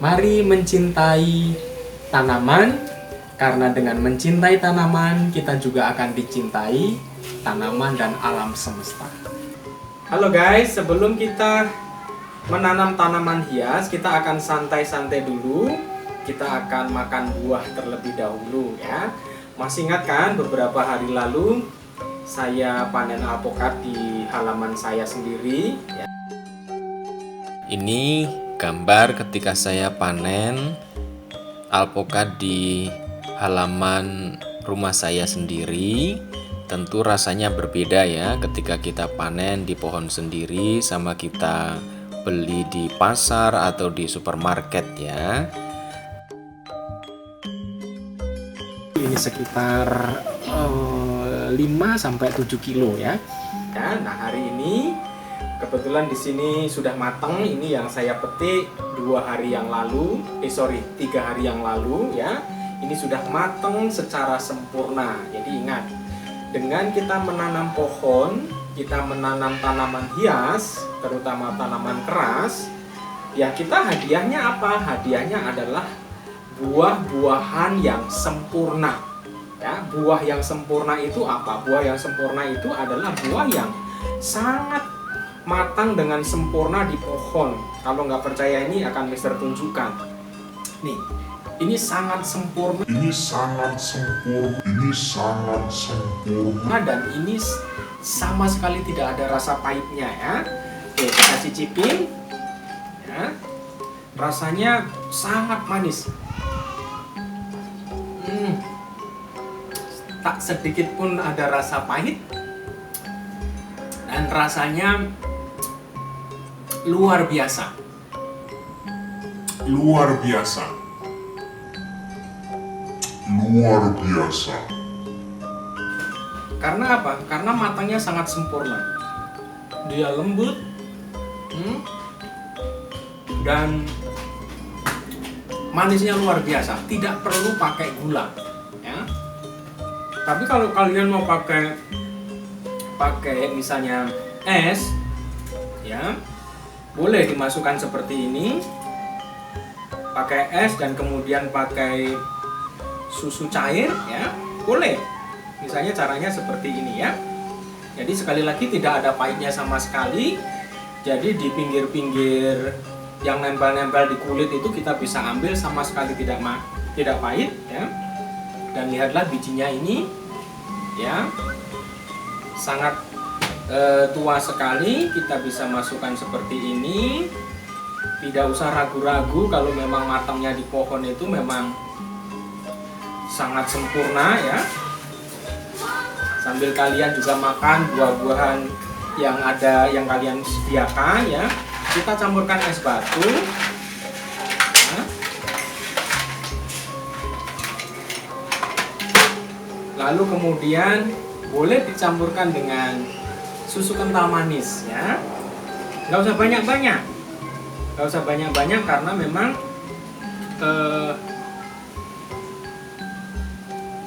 Mari mencintai tanaman, karena dengan mencintai tanaman kita juga akan dicintai tanaman dan alam semesta. Halo guys, sebelum kita menanam tanaman hias, kita akan santai-santai dulu. Kita akan makan buah terlebih dahulu ya. Masih ingat kan beberapa hari lalu saya panen alpukat di halaman saya sendiri ya. Ini gambar ketika saya panen alpukat di halaman rumah saya sendiri. Tentu rasanya berbeda ya ketika kita panen di pohon sendiri sama kita beli di pasar atau di supermarket ya. Ini sekitar 5-7 kilo ya. Nah hari ini kebetulan di sini sudah matang. Ini yang saya petik 3 hari yang lalu ya. Ini sudah matang secara sempurna. Jadi ingat, dengan kita menanam pohon, kita menanam tanaman hias, terutama tanaman keras, ya kita hadiahnya apa? Hadiahnya adalah buah-buahan yang sempurna. Ya, buah yang sempurna itu apa? Buah yang sempurna itu adalah buah yang sangat matang dengan sempurna di pohon. Kalau nggak percaya ini akan Mister tunjukkan. Nih, ini sangat sempurna. Dan ini sama sekali tidak ada rasa pahitnya ya. Oke, kita cicipin. Ya. Rasanya sangat manis. Tak sedikit pun ada rasa pahit. Dan rasanya luar biasa. Karena apa? Karena matangnya sangat sempurna. Dia lembut, dan manisnya luar biasa. Tidak perlu pakai gula, ya. Tapi kalau kalian mau pakai misalnya es, ya, boleh dimasukkan seperti ini. Pakai es dan kemudian pakai susu cair, ya, boleh. Misalnya caranya seperti ini ya. Jadi sekali lagi tidak ada pahitnya sama sekali. Jadi di pinggir-pinggir yang nempel-nempel di kulit itu kita bisa ambil, sama sekali tidak pahit ya. Dan lihatlah bijinya ini ya. Sangat tua sekali. Kita bisa masukkan seperti ini. Tidak usah ragu-ragu kalau memang matangnya di pohon itu memang sangat sempurna ya. Sambil kalian juga makan buah-buahan yang ada yang kalian sediakan ya. Kita campurkan es batu. Nah. Lalu kemudian boleh dicampurkan dengan susu kental manis ya. Nggak usah banyak-banyak. Karena memang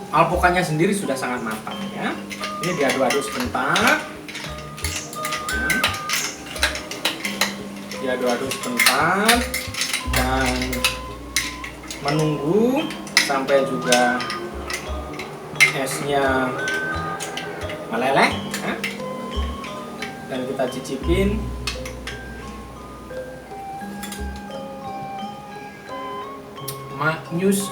alpukatnya sendiri sudah sangat matang ya. Ini diaduk-aduk sebentar. Ya. Diaduk-aduk sebentar dan menunggu sampai juga esnya meleleh ya. Dan kita cicipin. Maknyus,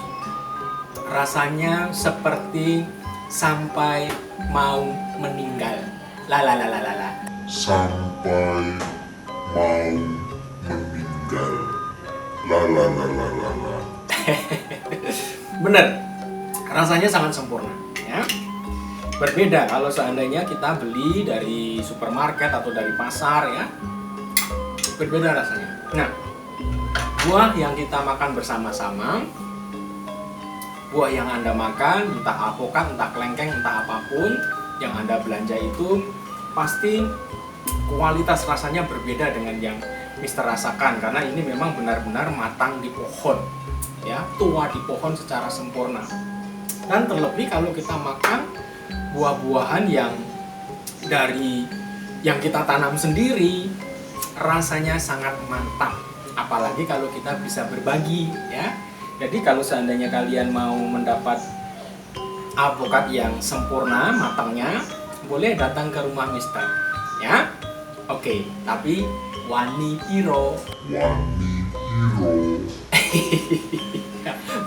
rasanya seperti sampai mau meninggal. Sampai mau meninggal. Bener, rasanya sangat sempurna ya. Berbeda kalau seandainya kita beli dari supermarket atau dari pasar ya. Berbeda rasanya. Nah, buah yang kita makan bersama-sama, buah yang Anda makan, entah alpukat, entah kelengkeng, entah apapun yang Anda belanja itu, pasti kualitas rasanya berbeda dengan yang Mister rasakan, karena ini memang benar-benar matang di pohon ya, tua di pohon secara sempurna. Dan terlebih kalau kita makan buah-buahan yang dari yang kita tanam sendiri, rasanya sangat mantap Apalagi kalau kita bisa berbagi ya. Jadi kalau seandainya kalian mau mendapat alpukat yang sempurna matangnya, boleh datang ke rumah Mister ya. Oke, tapi wani piro. Wani Hiro.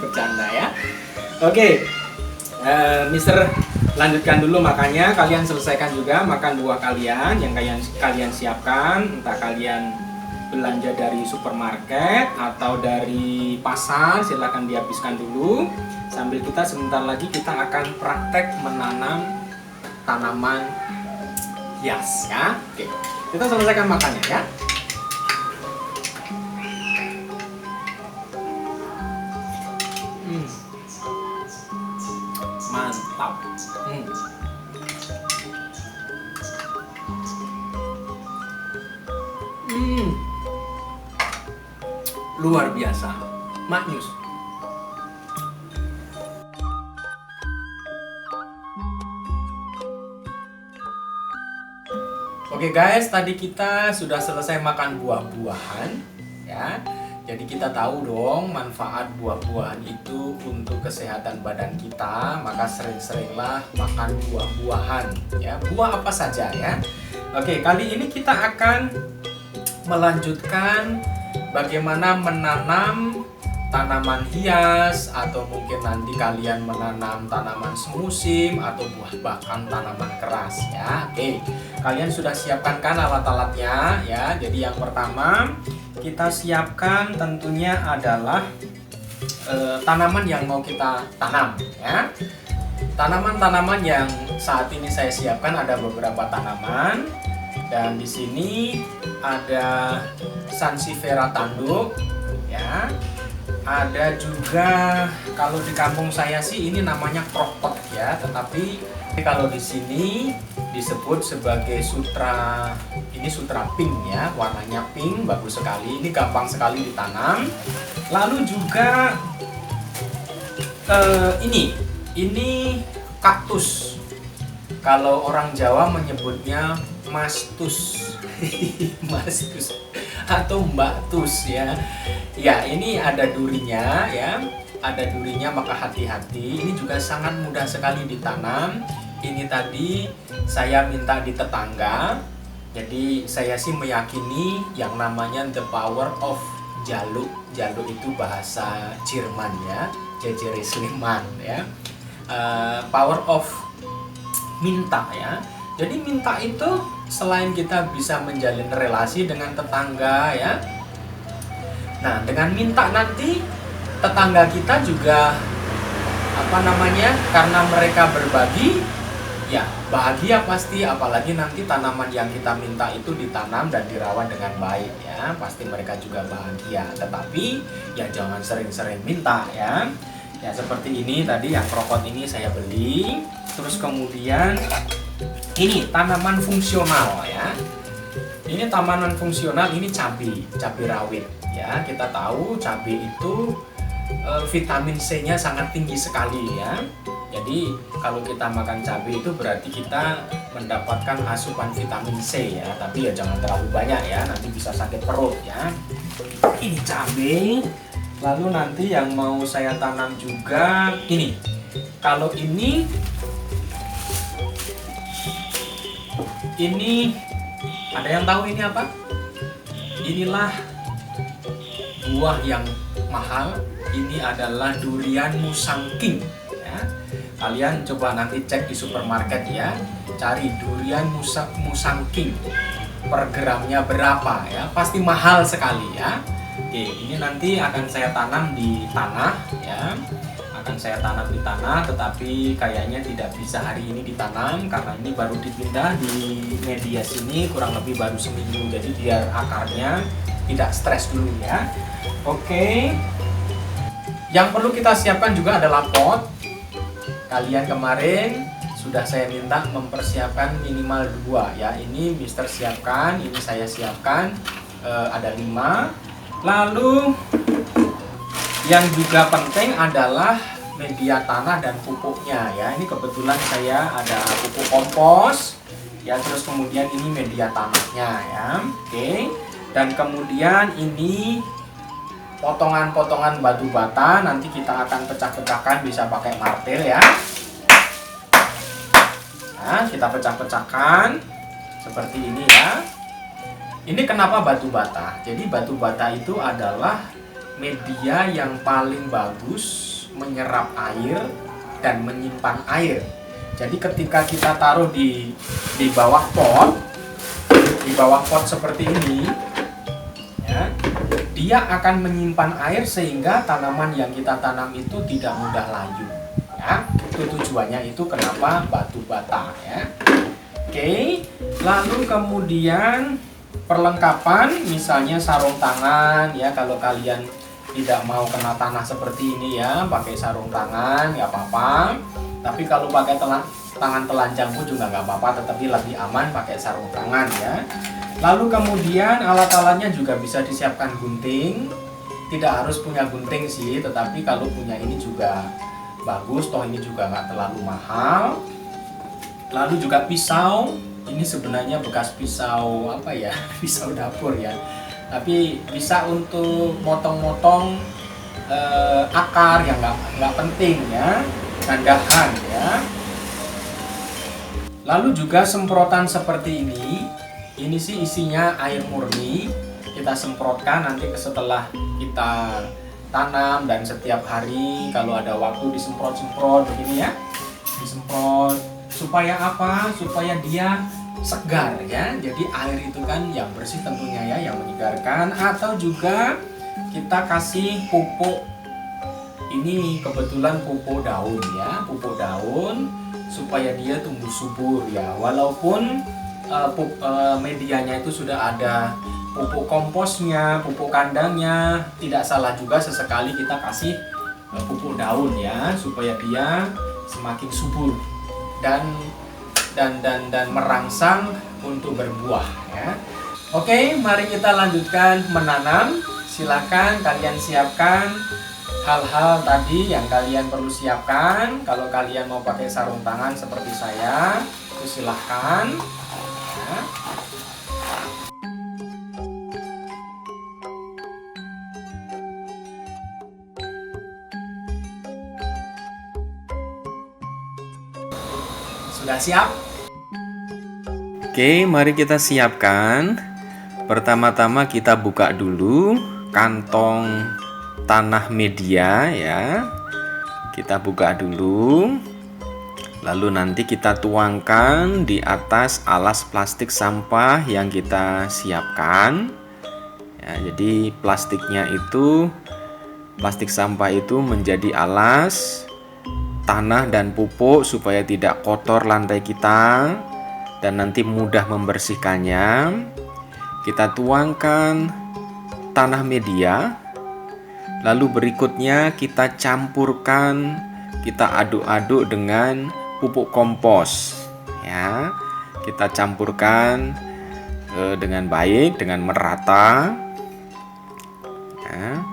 Bercanda ya. Oke, Mister lanjutkan dulu makannya. Kalian selesaikan juga makan buah kalian yang kalian siapkan. Entah kalian belanja dari supermarket atau dari pasar, silahkan dihabiskan dulu. Sambil kita sebentar lagi kita akan praktek menanam tanaman hias ya. Oke, kita selesaikan makannya ya. Mantap. Luar biasa. Maknyus. Oke guys, tadi kita sudah selesai makan buah-buahan ya. Jadi kita tahu dong manfaat buah-buahan itu untuk kesehatan badan kita, maka sering-seringlah makan buah-buahan ya. Buah apa saja ya. Oke, kali ini kita akan melanjutkan bagaimana menanam tanaman hias, atau mungkin nanti kalian menanam tanaman semusim atau bahkan tanaman keras ya. Oke, kalian sudah siapkan kan alat-alatnya ya. Jadi yang pertama kita siapkan tentunya adalah tanaman yang mau kita tanam ya. Tanaman-tanaman yang saat ini saya siapkan ada beberapa tanaman, dan di sini ada sansevieria tanduk ya. Ada juga, kalau di kampung saya sih ini namanya krokot ya, tetapi kalau di sini disebut sebagai sutra, ini sutra pink ya, warnanya pink, bagus sekali, ini gampang sekali ditanam. Lalu juga ini kaktus, kalau orang Jawa menyebutnya mastus. Mastus atau mbaktus ya. Ya, ini ada durinya ya. Ada durinya, maka hati-hati. Ini juga sangat mudah sekali ditanam. Ini tadi saya minta di tetangga. Jadi saya sih meyakini yang namanya the power of jaluk. Jaluk itu bahasa Jerman ya. JJ Sleman ya. Power of minta ya. Jadi minta itu selain kita bisa menjalin relasi dengan tetangga ya. Nah, dengan minta nanti tetangga kita juga karena mereka berbagi ya bahagia pasti, apalagi nanti tanaman yang kita minta itu ditanam dan dirawat dengan baik ya, pasti mereka juga bahagia. Tetapi ya jangan sering-sering minta ya. Ya seperti ini tadi yang krokot ini saya beli. Terus kemudian ini tanaman fungsional ya. Ini tanaman fungsional, ini cabai rawit ya. Kita tahu cabai itu vitamin C-nya sangat tinggi sekali ya. Jadi kalau kita makan cabai itu berarti kita mendapatkan asupan vitamin C ya. Tapi ya jangan terlalu banyak ya, nanti bisa sakit perut ya. Ini cabai. Lalu nanti yang mau saya tanam juga ini. Kalau ini ada yang tahu ini apa? Inilah buah yang mahal. Ini adalah durian musangking ya. Kalian coba nanti cek di supermarket ya, cari durian musangking, per gramnya berapa ya, pasti mahal sekali ya. Oke, ini nanti akan saya tanam di tanah ya. Akan saya tanam di tanah, tetapi kayaknya tidak bisa hari ini ditanam karena ini baru dipindah di media sini kurang lebih baru seminggu, jadi biar akarnya tidak stres dulu ya. Oke, yang perlu kita siapkan juga adalah pot. Kalian kemarin sudah saya minta mempersiapkan minimal 2 ya. Ini Mister siapkan, ini saya siapkan, ada 5. Lalu yang juga penting adalah media tanah dan pupuknya ya. Ini kebetulan saya ada pupuk kompos ya, terus kemudian ini media tanahnya ya. Oke. Dan kemudian ini potongan-potongan batu bata nanti kita akan pecah-pecahkan, bisa pakai martil ya. Nah, kita pecah-pecahkan seperti ini ya. Ini kenapa batu bata? Jadi batu bata itu adalah media yang paling bagus menyerap air dan menyimpan air. Jadi ketika kita taruh di bawah pot seperti ini ya, dia akan menyimpan air sehingga tanaman yang kita tanam itu tidak mudah layu ya. Itu tujuannya, itu kenapa batu bata ya. Oke, lalu kemudian perlengkapan misalnya sarung tangan ya. Kalau kalian tidak mau kena tanah seperti ini ya, pakai sarung tangan nggak apa-apa. Tapi kalau pakai tangan telanjang pun juga nggak apa-apa, tetapi lebih aman pakai sarung tangan ya. Lalu kemudian alat-alatnya juga bisa disiapkan gunting. Tidak harus punya gunting sih, tetapi kalau punya ini juga bagus, toh ini juga nggak terlalu mahal. Lalu juga pisau. Ini sebenarnya bekas pisau apa ya? Pisau dapur ya. Tapi bisa untuk motong-motong akar yang nggak penting ya, dan dahan ya. Lalu juga semprotan seperti ini. Ini sih isinya air murni. Kita semprotkan nanti setelah kita tanam, dan setiap hari kalau ada waktu disemprot-semprot begini ya. Disemprot supaya apa? Supaya dia segar ya. Jadi air itu kan yang bersih tentunya ya, yang menyegarkan. Atau juga kita kasih pupuk. Ini kebetulan pupuk daun ya, pupuk daun supaya dia tumbuh subur ya. Walaupun medianya itu sudah ada pupuk komposnya, pupuk kandangnya, tidak salah juga sesekali kita kasih pupuk daun ya, supaya dia semakin subur dan merangsang untuk berbuah ya. Oke, mari kita lanjutkan menanam. Silakan kalian siapkan hal-hal tadi yang kalian perlu siapkan. Kalau kalian mau pakai sarung tangan seperti saya, itu silahkan ya. Sudah siap? Oke, mari kita siapkan. Pertama-tama kita buka dulu kantong tanah media ya. Kita buka dulu. Lalu nanti kita tuangkan di atas alas plastik sampah yang kita siapkan. Ya, jadi plastik sampah itu menjadi alas tanah dan pupuk supaya tidak kotor lantai kita dan nanti mudah membersihkannya. Kita tuangkan tanah media. Lalu berikutnya kita campurkan, kita aduk-aduk dengan pupuk kompos ya. Kita campurkan dengan baik, dengan merata ya.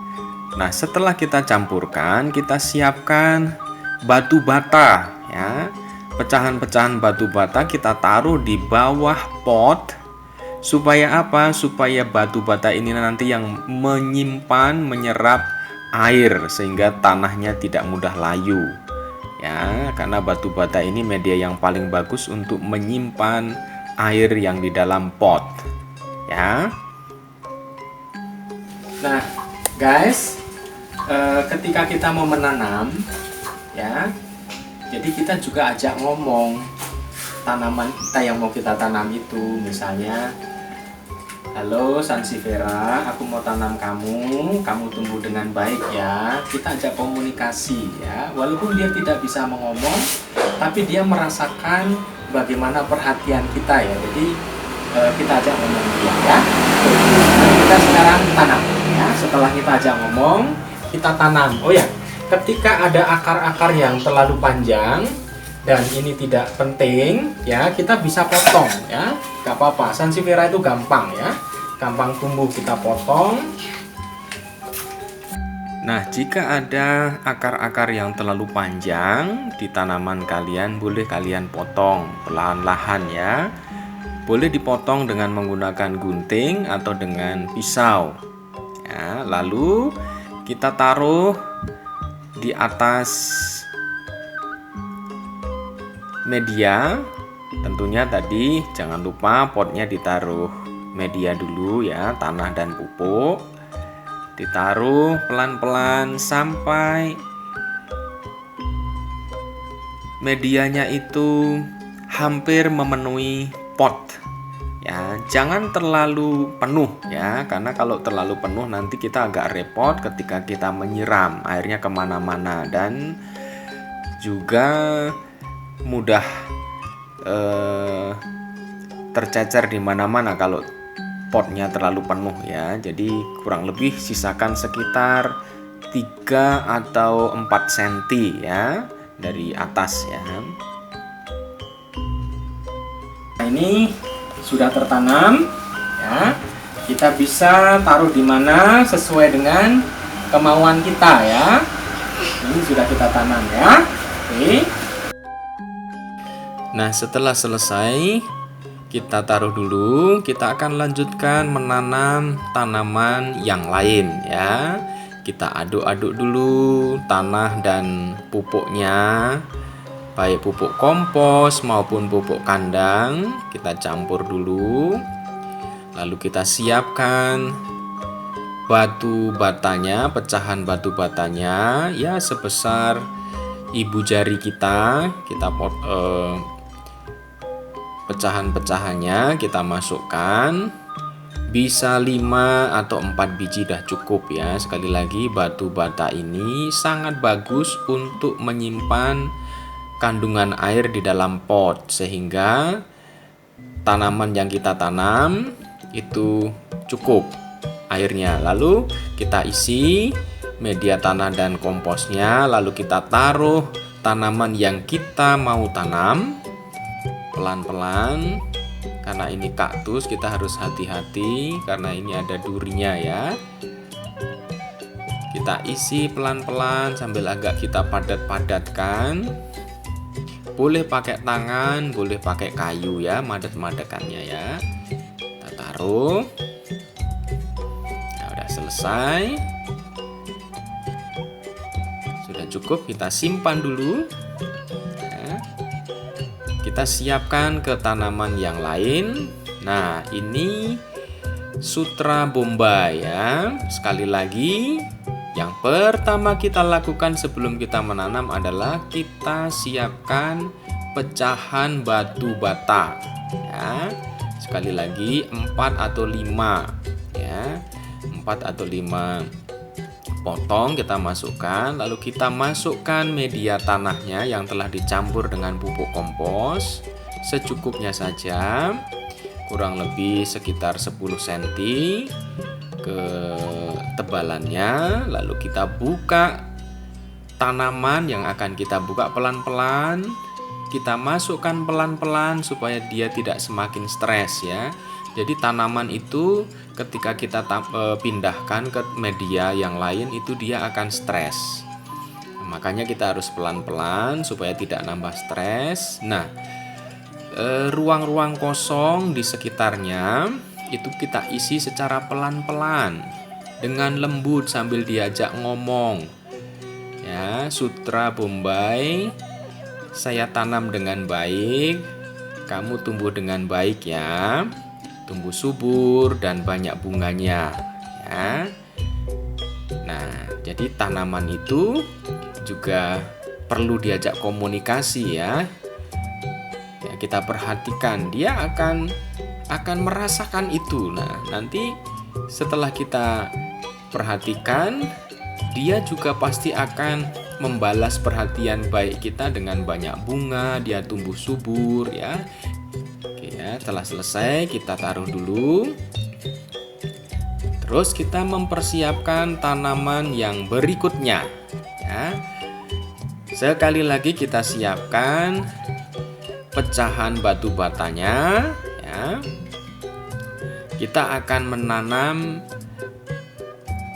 Nah, setelah kita campurkan, kita siapkan batu bata ya. Pecahan-pecahan batu bata kita taruh di bawah pot. Supaya apa? Supaya batu bata ini nanti yang menyerap air sehingga tanahnya tidak mudah layu ya, karena batu bata ini media yang paling bagus untuk menyimpan air yang di dalam pot ya. Nah guys, ketika kita mau menanam ya, jadi kita juga ajak ngomong tanaman kita yang mau kita tanam itu. Misalnya, halo Sansevieria, aku mau tanam kamu tumbuh dengan baik ya. Kita ajak komunikasi ya, walaupun dia tidak bisa mengomong, tapi dia merasakan bagaimana perhatian kita ya. Jadi kita ajak ngomong dia ya. Nah, kita sekarang tanam ya. Setelah kita ajak ngomong, kita tanam. Oh ya, ketika ada akar-akar yang terlalu panjang dan ini tidak penting ya, kita bisa potong ya, gak apa-apa. Sansevieria itu gampang ya, gampang tumbuh, kita potong. Nah, jika ada akar-akar yang terlalu panjang di tanaman kalian, boleh kalian potong perlahan-lahan ya. Boleh dipotong dengan menggunakan gunting atau dengan pisau ya. Lalu kita taruh di atas media. Tentunya tadi jangan lupa potnya ditaruh media dulu ya, tanah dan pupuk. Ditaruh pelan-pelan sampai medianya itu hampir memenuhi pot ya. Jangan terlalu penuh ya, karena kalau terlalu penuh nanti kita agak repot ketika kita menyiram, airnya kemana-mana dan juga mudah tercecer di mana-mana kalau potnya terlalu penuh ya. Jadi kurang lebih sisakan sekitar 3 atau 4 cm ya dari atas ya. Nah, ini sudah tertanam ya. Kita bisa taruh di mana sesuai dengan kemauan kita ya. Ini sudah kita tanam ya. Oke. Nah, setelah selesai kita taruh dulu, kita akan lanjutkan menanam tanaman yang lain ya. Kita aduk-aduk dulu tanah dan pupuknya, baik pupuk kompos maupun pupuk kandang. Kita campur dulu. Lalu kita siapkan batu batanya, pecahan batu batanya ya sebesar ibu jari kita. Kita pecahan-pecahannya kita masukkan. Bisa 5 atau 4 biji dah cukup ya. Sekali lagi, batu bata ini sangat bagus untuk menyimpan kandungan air di dalam pot, sehingga tanaman yang kita tanam itu cukup airnya. Lalu kita isi media tanah dan komposnya, lalu kita taruh tanaman yang kita mau tanam pelan-pelan. Karena ini kaktus, kita harus hati-hati karena ini ada durinya ya. Kita isi pelan-pelan sambil agak kita padat-padatkan. Boleh pakai tangan, boleh pakai kayu ya, madat-madakannya ya. Kita taruh. Nah, udah selesai. Sudah cukup, kita simpan dulu. Kita siapkan ke tanaman yang lain. Nah, ini sutra bombay ya. Sekali lagi, yang pertama kita lakukan sebelum kita menanam adalah kita siapkan pecahan batu bata ya. Sekali lagi 4 atau 5 ya. 4 atau 5 potong kita masukkan, lalu kita masukkan media tanahnya yang telah dicampur dengan pupuk kompos secukupnya saja, kurang lebih sekitar 10 cm ketebalannya. Lalu kita buka tanaman yang akan kita buka pelan-pelan, kita masukkan pelan-pelan supaya dia tidak semakin stres ya. Jadi tanaman itu ketika kita pindahkan ke media yang lain itu dia akan stres. Makanya kita harus pelan-pelan supaya tidak nambah stres. Nah, ruang-ruang kosong di sekitarnya itu kita isi secara pelan-pelan dengan lembut sambil diajak ngomong. Ya, sutra bombay saya tanam dengan baik, kamu tumbuh dengan baik ya. Tumbuh subur dan banyak bunganya ya. Nah, jadi tanaman itu juga perlu diajak komunikasi ya. Ya, kita perhatikan dia akan merasakan itu. Nah, nanti setelah kita perhatikan, dia juga pasti akan membalas perhatian baik kita dengan banyak bunga, dia tumbuh subur ya. Setelah selesai kita taruh dulu. Terus kita mempersiapkan tanaman yang berikutnya ya. Sekali lagi kita siapkan pecahan batu batanya ya. Kita akan menanam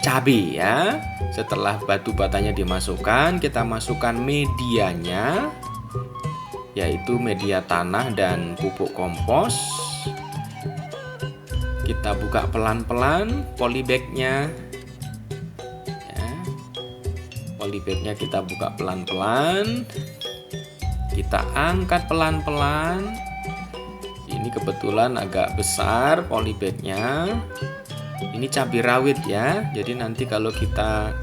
cabai ya. Setelah batu batanya dimasukkan, kita masukkan medianya, yaitu media tanah dan pupuk kompos. Kita buka pelan-pelan polybagnya ya. Polybagnya kita buka pelan-pelan. Kita angkat pelan-pelan. Ini kebetulan agak besar polybagnya. Ini cabai rawit ya. Jadi nanti kalau kita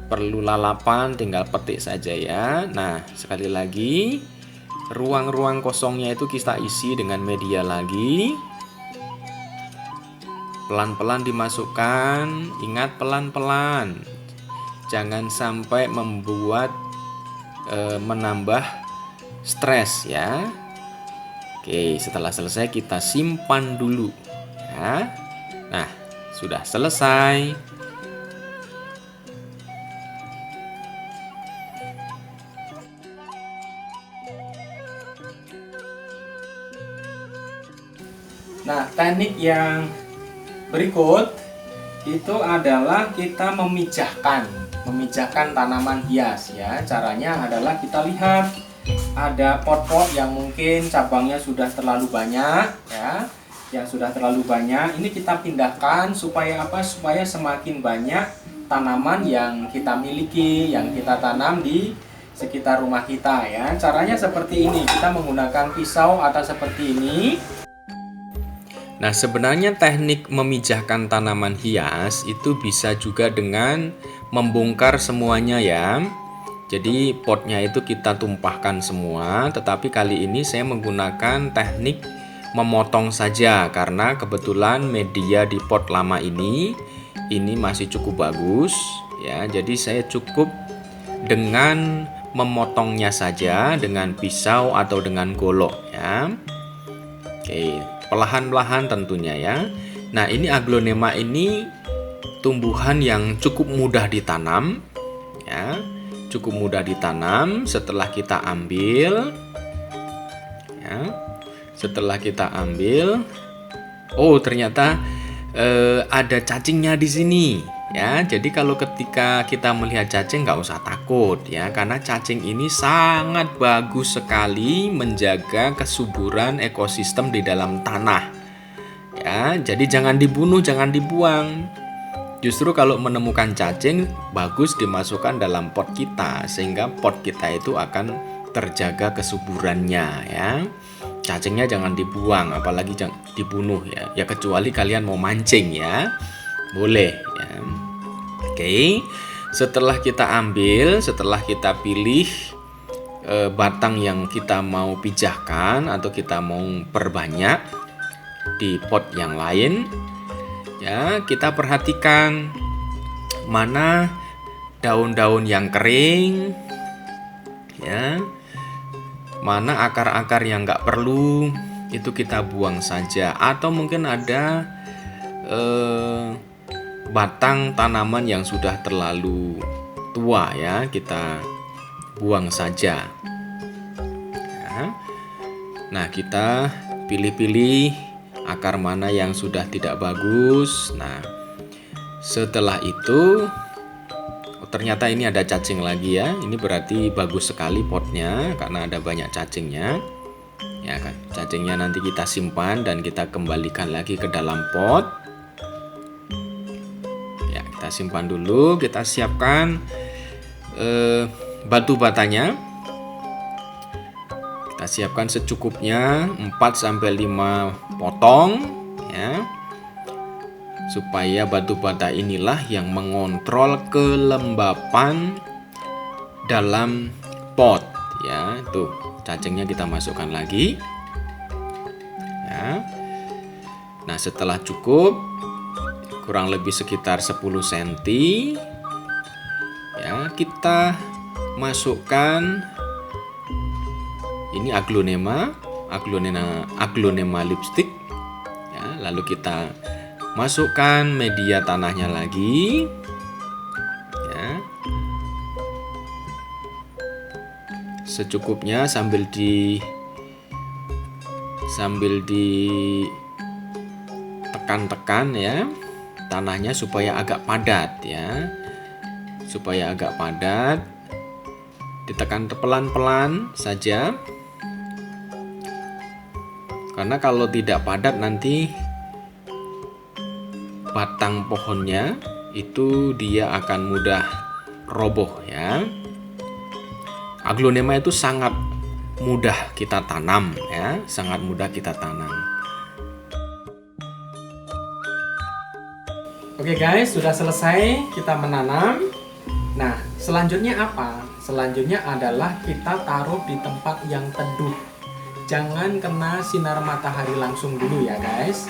perlu lalapan tinggal petik saja ya. Nah, sekali lagi ruang-ruang kosongnya itu kita isi dengan media lagi. Pelan-pelan dimasukkan. Ingat pelan-pelan. Jangan sampai membuat menambah stres ya. Oke, setelah selesai kita simpan dulu ya. Nah, sudah selesai. Nah, teknik yang berikut itu adalah kita memijahkan tanaman hias ya. Caranya adalah kita lihat ada pot-pot yang mungkin cabangnya sudah terlalu banyak ya. Yang sudah terlalu banyak ini kita pindahkan supaya apa? Supaya semakin banyak tanaman yang kita miliki, yang kita tanam di sekitar rumah kita ya. Caranya seperti ini. Kita menggunakan pisau atau seperti ini. Nah, sebenarnya teknik memijahkan tanaman hias itu bisa juga dengan membongkar semuanya ya. Jadi potnya itu kita tumpahkan semua, tetapi kali ini saya menggunakan teknik memotong saja karena kebetulan media di pot lama ini masih cukup bagus ya. Jadi saya cukup dengan memotongnya saja dengan pisau atau dengan golok ya. Oke, perlahan-lahan tentunya ya. Nah, ini aglonema ini tumbuhan yang cukup mudah ditanam ya. Cukup mudah ditanam. Setelah kita ambil ya. Setelah kita ambil, oh ternyata ada cacingnya di sini ya. Jadi kalau ketika kita melihat cacing nggak usah takut ya, karena cacing ini sangat bagus sekali menjaga kesuburan ekosistem di dalam tanah ya. Jadi jangan dibunuh, jangan dibuang. Justru kalau menemukan cacing bagus dimasukkan dalam pot kita sehingga pot kita itu akan terjaga kesuburannya ya. Cacingnya jangan dibuang, apalagi jangan dibunuh ya. Ya kecuali kalian mau mancing ya, boleh ya. Oke, setelah kita ambil, setelah kita pilih batang yang kita mau pijahkan atau kita mau perbanyak di pot yang lain, ya kita perhatikan mana daun-daun yang kering, ya. Mana akar-akar yang nggak perlu itu kita buang saja, atau mungkin ada batang tanaman yang sudah terlalu tua ya, kita buang saja ya. Nah, kita pilih-pilih akar mana yang sudah tidak bagus. Nah, setelah itu ternyata ini ada cacing lagi ya. Ini berarti bagus sekali potnya karena ada banyak cacingnya. Ya kan, cacingnya nanti kita simpan dan kita kembalikan lagi ke dalam pot. Ya, kita simpan dulu, kita siapkan batu batanya. Kita siapkan secukupnya 4-5 potong ya. Supaya batu bata inilah yang mengontrol kelembapan dalam pot ya. Tuh, cacingnya kita masukkan lagi ya. Nah, setelah cukup kurang lebih sekitar 10 cm ya, kita masukkan ini aglonema lipstick ya. Lalu kita masukkan media tanahnya lagi ya. Secukupnya sambil ditekan-tekan ya tanahnya supaya agak padat ya. Supaya agak padat, ditekan pelan-pelan saja. Karena kalau tidak padat nanti batang pohonnya itu dia akan mudah roboh ya. Aglonema itu sangat mudah kita tanam ya, sangat mudah kita tanam. Oke guys, sudah selesai kita menanam. Nah, selanjutnya apa? Selanjutnya adalah kita taruh di tempat yang teduh. Jangan kena sinar matahari langsung dulu ya guys.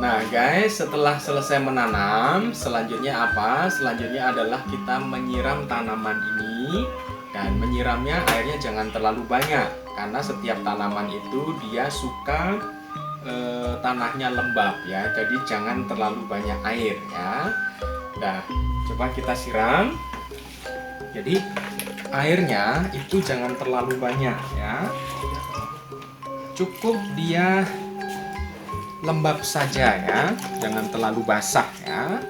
Nah guys, setelah selesai menanam, selanjutnya apa? Selanjutnya adalah kita menyiram tanaman ini. Dan menyiramnya airnya jangan terlalu banyak, karena setiap tanaman itu dia suka tanahnya lembab ya. Jadi jangan terlalu banyak air ya. Nah, coba kita siram. Jadi airnya itu jangan terlalu banyak ya. Cukup dia lembab saja ya, jangan terlalu basah ya.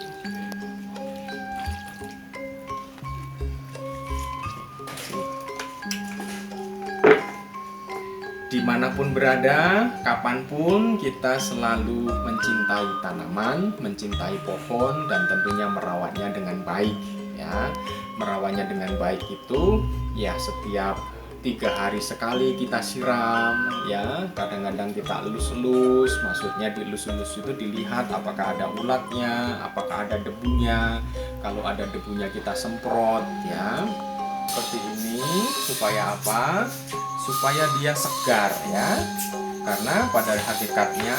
Dimanapun berada, kapanpun kita selalu mencintai tanaman, mencintai pohon, dan tentunya merawatnya dengan baik ya. Merawatnya dengan baik itu ya setiap 3 hari sekali kita siram ya. Kadang-kadang kita elus-elus, maksudnya dielus-elus itu dilihat apakah ada ulatnya, apakah ada debunya. Kalau ada debunya kita semprot ya, seperti ini. Supaya apa? Supaya dia segar ya. Karena pada hakikatnya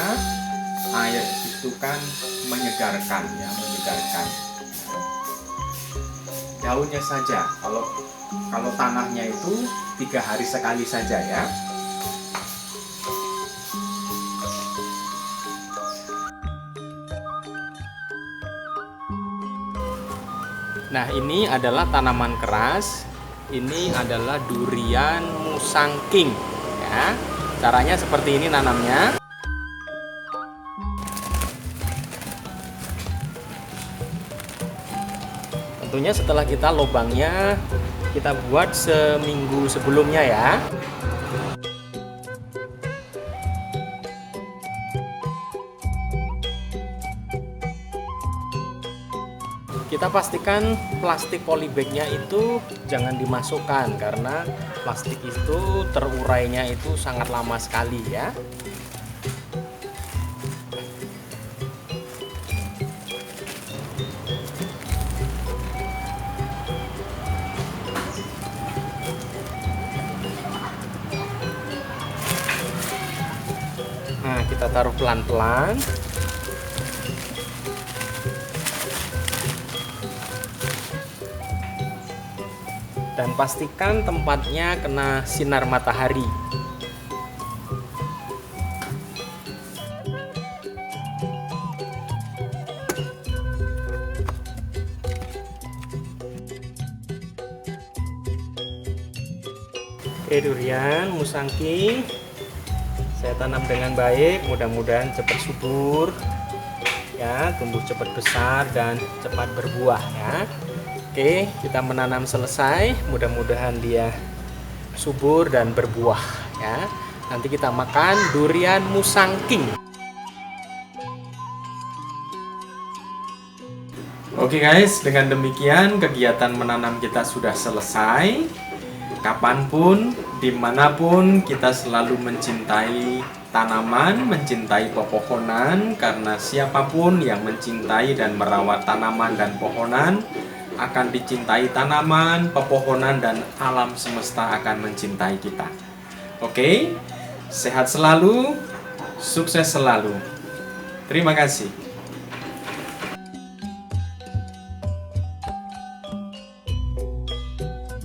air itu kan menyegarkan ya, menyegarkan. Daunnya saja, kalau tanahnya itu 3 hari sekali saja ya. Nah, ini adalah tanaman keras. Ini adalah durian musangking ya. Caranya seperti ini nanamnya. Tentunya setelah kita lubangnya kita buat seminggu sebelumnya ya. Kita pastikan plastik polybagnya itu jangan dimasukkan, karena plastik itu terurainya itu sangat lama sekali ya. Nah, kita taruh pelan-pelan. Dan pastikan tempatnya kena sinar matahari. Oke, durian musangking saya tanam dengan baik, mudah-mudahan cepat subur ya, tumbuh cepat besar dan cepat berbuah ya. Oke, kita menanam selesai, mudah-mudahan dia subur dan berbuah ya. Nanti kita makan durian musangking. Oke guys, dengan demikian kegiatan menanam kita sudah selesai. Kapanpun, dimanapun, kita selalu mencintai tanaman, mencintai pepohonan, karena siapapun yang mencintai dan merawat tanaman dan pohonan akan dicintai tanaman, pepohonan, dan alam semesta akan mencintai kita. Oke, sehat selalu, sukses selalu. Terima kasih.